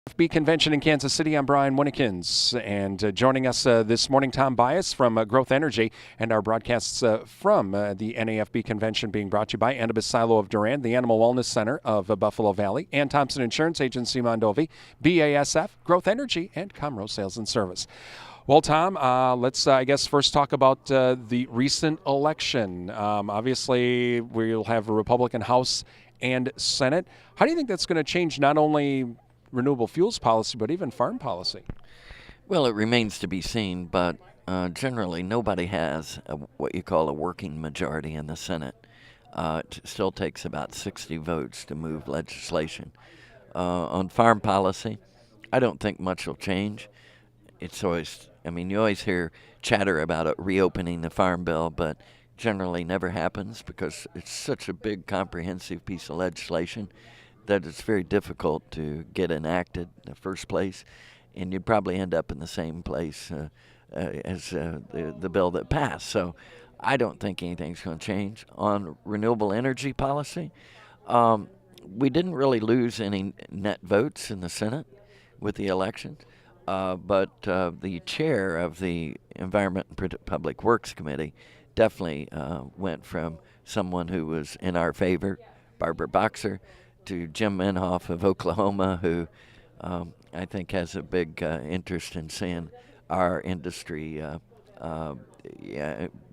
NAFB convention in Kansas City. I'm Brian Winnekins, and joining us this morning, Tom Buis from Growth Energy, and our broadcasts from the NAFB convention being brought to you by Annabis Silo of Durand, the Animal Wellness Center of Buffalo Valley, Ann Thompson Insurance Agency Mondovi, BASF, Growth Energy, and Comro Sales and Service. Well, Tom, let's, I guess, first talk about the recent election. Obviously, we'll have a Republican House and Senate. How do you think that's going to change not only renewable fuels policy, but even farm policy? Well, it remains to be seen, but generally nobody has what you call a working majority in the Senate. It still takes about 60 votes to move legislation. On farm policy, I don't think much will change. It's always, you always hear chatter about it reopening the farm bill, but generally never happens because it's such a big, comprehensive piece of legislation that it's very difficult to get enacted in the first place, and you'd probably end up in the same place as the bill that passed. So I don't think anything's going to change. On renewable energy policy, we didn't really lose any net votes in the Senate with the election, but the chair of the Environment and Public Works Committee definitely went from someone who was in our favor, Barbara Boxer, to Jim Inhofe of Oklahoma, who I think has a big interest in seeing our industry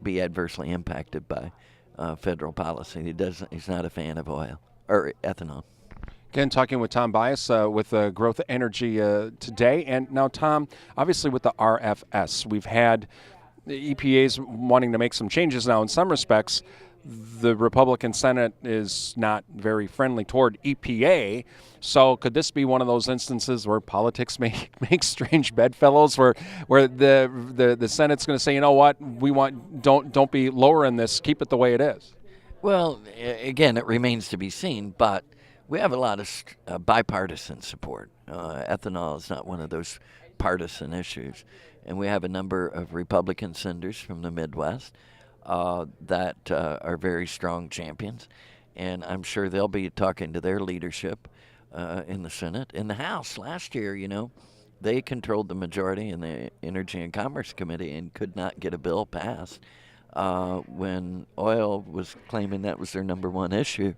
be adversely impacted by federal policy. He's not a fan of oil or ethanol. Again, talking with Tom Buis with Growth Energy today. And now, Tom, obviously with the RFS, we've had the EPA's wanting to make some changes now in some respects. The Republican Senate is not very friendly toward EPA, so could this be one of those instances where politics make strange bedfellows, where the Senate's going to say, you know what, we want don't be lowering this, keep it the way it is? Well, again, it remains to be seen, but we have a lot of bipartisan support. Ethanol is not one of those partisan issues, and we have a number of Republican senators from the Midwest that are very strong champions, and I'm sure they'll be talking to their leadership in the Senate. In the House last year, they controlled the majority in the Energy and Commerce Committee and could not get a bill passed when oil was claiming that was their number one issue.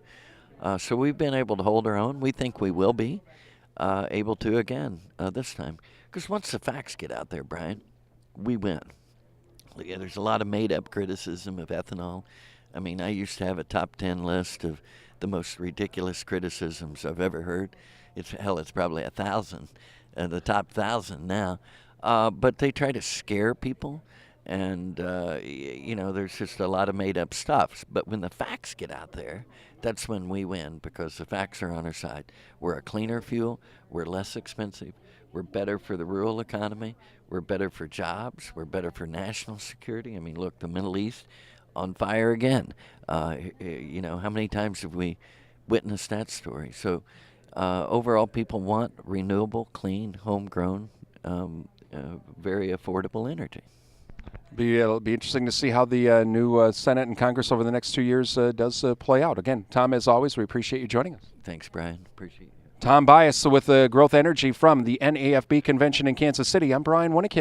So we've been able to hold our own. We think we will be able to again this time, because once the facts get out there, Brian, we win. Yeah, there's a lot of made-up criticism of ethanol. I used to have a top 10 list of the most ridiculous criticisms I've ever heard. It's probably 1,000, the top 1,000 now. But they try to scare people, and there's just a lot of made-up stuff. But when the facts get out there, that's when we win, because the facts are on our side. We're a cleaner fuel. We're less expensive. We're better for the rural economy. We're better for jobs. We're better for national security. Look, the Middle East on fire again. How many times have we witnessed that story? So overall, people want renewable, clean, homegrown, very affordable energy. It'll be interesting to see how the new Senate and Congress over the next 2 years does play out. Again, Tom, as always, we appreciate you joining us. Thanks, Brian. Appreciate it. Tom Buis with Growth Energy from the NAFB convention in Kansas City. I'm Brian Winnekins.